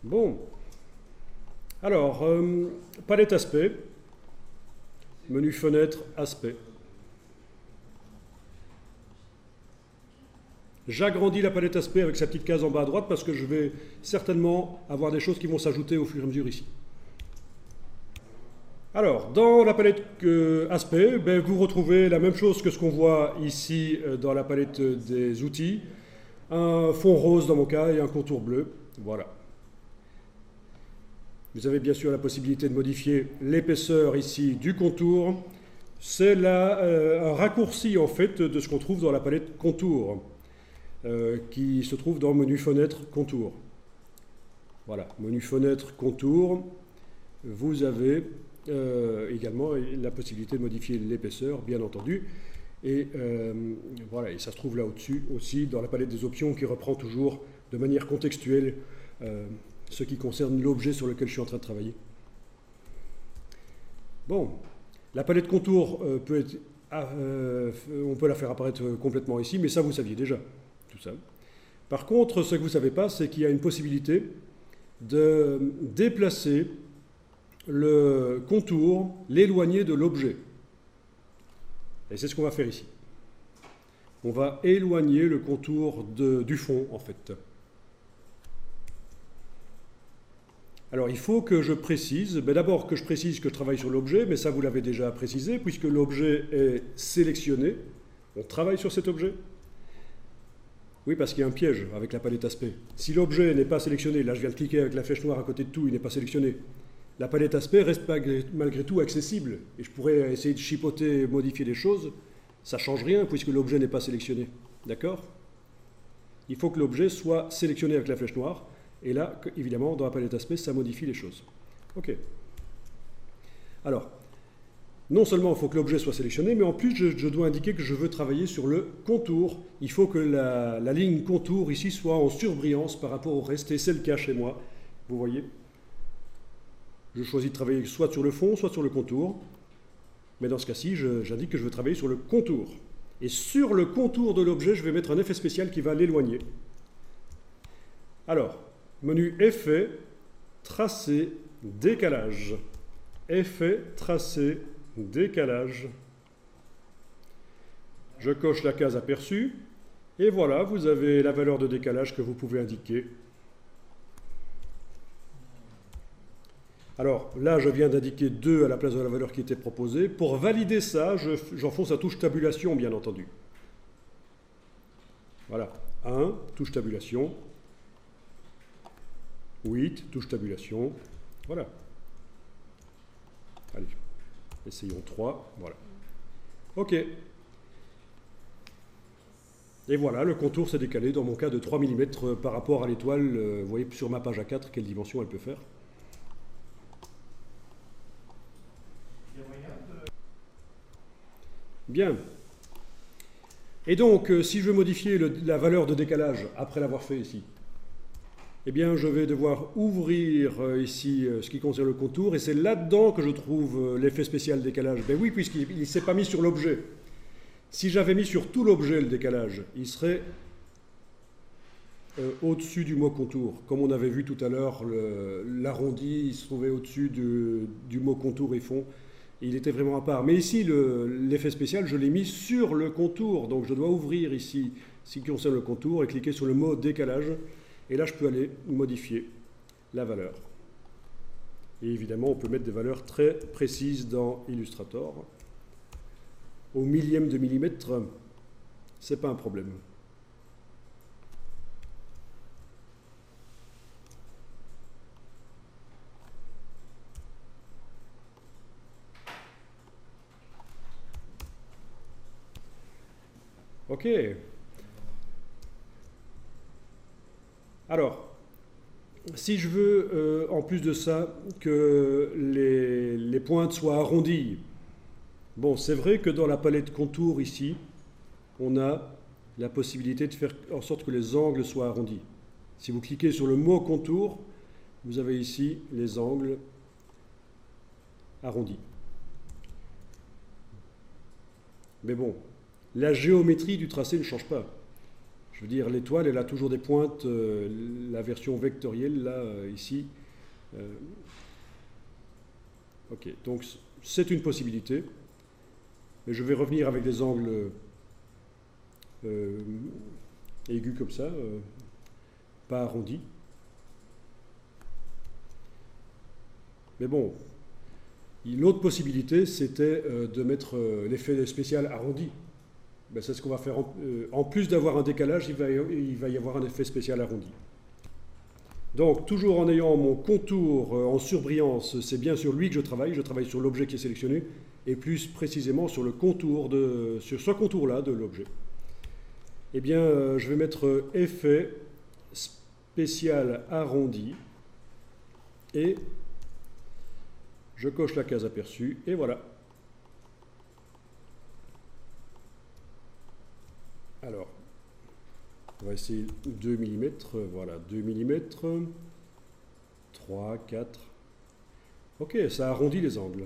Bon, alors, palette aspect, menu fenêtre aspect. J'agrandis la palette aspect avec sa petite case en bas à droite parce que je vais certainement avoir des choses qui vont s'ajouter au fur et à mesure ici. Alors, dans la palette aspect, ben, vous retrouvez la même chose que ce qu'on voit ici dans la palette des outils. Un fond rose dans mon cas et un contour bleu. Voilà. Vous avez bien sûr la possibilité de modifier l'épaisseur ici du contour. C'est là un raccourci en fait de ce qu'on trouve dans la palette contour, qui se trouve dans menu fenêtre contour. Voilà, menu fenêtre contour. Vous avez également la possibilité de modifier l'épaisseur, bien entendu. Et voilà, et ça se trouve là au-dessus aussi dans la palette des options qui reprend toujours de manière contextuelle ce qui concerne l'objet sur lequel je suis en train de travailler. Bon, la palette contour peut être, on peut la faire apparaître complètement ici, mais ça vous saviez déjà, tout ça. Par contre, ce que vous ne savez pas, c'est qu'il y a une possibilité de déplacer le contour, l'éloigner de l'objet. Et c'est ce qu'on va faire ici. On va éloigner le contour du fond, en fait. Alors, il faut que je précise, d'abord que je précise que je travaille sur l'objet, mais ça, vous l'avez déjà précisé, puisque l'objet est sélectionné. On travaille sur cet objet. Oui, parce qu'il y a un piège avec la palette aspect. Si l'objet n'est pas sélectionné, là, je viens de cliquer avec la flèche noire à côté de tout, il n'est pas sélectionné. La palette aspect reste malgré tout accessible. Et je pourrais essayer de chipoter, modifier les choses. Ça ne change rien puisque l'objet n'est pas sélectionné. D'accord? Il faut que l'objet soit sélectionné avec la flèche noire. Et là, évidemment, dans la palette aspect, ça modifie les choses. OK. Alors, non seulement il faut que l'objet soit sélectionné, mais en plus, je dois indiquer que je veux travailler sur le contour. Il faut que la ligne contour ici soit en surbrillance par rapport au reste. Et c'est le cas chez moi. Vous voyez? Je choisis de travailler soit sur le fond, soit sur le contour. Mais dans ce cas-ci, j'indique que je veux travailler sur le contour. Et sur le contour de l'objet, je vais mettre un effet spécial qui va l'éloigner. Alors, menu Effet, Tracé, Décalage. Effet, Tracé, Décalage. Je coche la case aperçue. Et voilà, vous avez la valeur de décalage que vous pouvez indiquer. Alors là, je viens d'indiquer 2 à la place de la valeur qui était proposée. Pour valider ça, j'enfonce la touche tabulation, bien entendu. Voilà, 1, touche tabulation. 8, touche tabulation. Voilà. Allez, essayons 3. Voilà. OK. Et voilà, le contour s'est décalé, dans mon cas, de 3 mm par rapport à l'étoile. Vous voyez sur ma page A4 quelle dimension elle peut faire. Bien. Et donc, si je veux modifier la valeur de décalage après l'avoir fait ici, eh bien, je vais devoir ouvrir ici ce qui concerne le contour, et c'est là-dedans que je trouve l'effet spécial décalage. Ben oui, puisqu'il ne s'est pas mis sur l'objet. Si j'avais mis sur tout l'objet le décalage, il serait au-dessus du mot contour. Comme on avait vu tout à l'heure, l'arrondi, il se trouvait au-dessus du mot contour et fond. Il était vraiment à part. Mais ici, l'effet spécial, je l'ai mis sur le contour. Donc je dois ouvrir ici, ce qui concerne le contour, et cliquer sur le mot décalage. Et là, je peux aller modifier la valeur. Et évidemment, on peut mettre des valeurs très précises dans Illustrator. Au millième de millimètre, ce n'est pas un problème. OK. Alors, si je veux, en plus de ça, que les pointes soient arrondies, bon, c'est vrai que dans la palette contour ici, on a la possibilité de faire en sorte que les angles soient arrondis. Si vous cliquez sur le mot contour, vous avez ici les angles arrondis. Mais bon, la géométrie du tracé ne change pas. Je veux dire, l'étoile, elle a toujours des pointes, la version vectorielle, là, ici. Ok, donc c'est une possibilité. Mais je vais revenir avec des angles aigus comme ça, pas arrondis. Mais bon, l'autre possibilité, c'était de mettre l'effet spécial arrondi. Ben, c'est ce qu'on va faire. En plus d'avoir un décalage, il va y avoir un effet spécial arrondi. Donc, toujours en ayant mon contour en surbrillance, c'est bien sur lui que je travaille sur l'objet qui est sélectionné, et plus précisément sur le contour sur ce contour-là de l'objet. Eh bien, je vais mettre effet spécial arrondi, et je coche la case aperçue, et voilà. Alors, on va essayer 2 mm, voilà, 2 mm, 3, 4. Ok, ça arrondit les angles.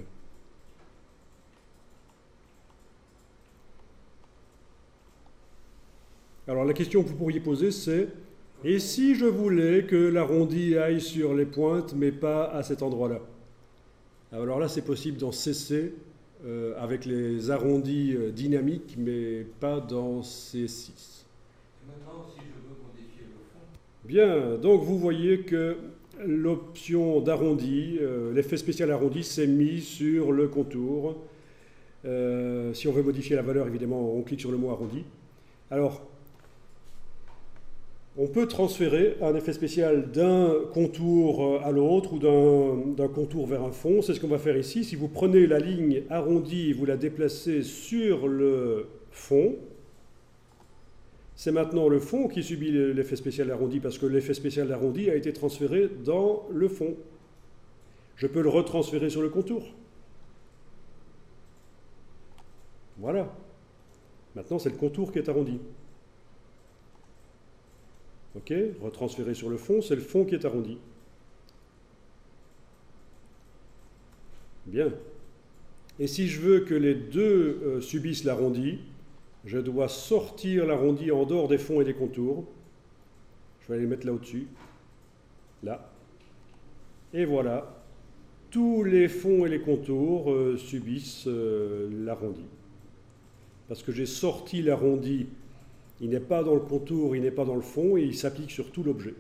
Alors la question que vous pourriez poser, c'est et si je voulais que l'arrondi aille sur les pointes, mais pas à cet endroit-là? Alors là, c'est possible dans CC, avec les arrondis dynamiques, mais pas dans C6. Maintenant, si je veux modifier le fond. Bien, donc vous voyez que l'option d'arrondi, l'effet spécial arrondi, s'est mis sur le contour. Si on veut modifier la valeur, évidemment, on clique sur le mot arrondi. Alors, on peut transférer un effet spécial d'un contour à l'autre ou d'un contour vers un fond. C'est ce qu'on va faire ici. Si vous prenez la ligne arrondie et vous la déplacez sur le fond, c'est maintenant le fond qui subit l'effet spécial arrondi parce que l'effet spécial arrondi a été transféré dans le fond. Je peux le retransférer sur le contour. Voilà. Maintenant, c'est le contour qui est arrondi. Ok, retransférer sur le fond, c'est le fond qui est arrondi. Bien. Et si je veux que les deux subissent l'arrondi, je dois sortir l'arrondi en dehors des fonds et des contours. Je vais aller les mettre là au-dessus. Là. Et voilà. Tous les fonds et les contours subissent l'arrondi. Parce que j'ai sorti l'arrondi. Il n'est pas dans le contour, il n'est pas dans le fond, et il s'applique sur tout l'objet.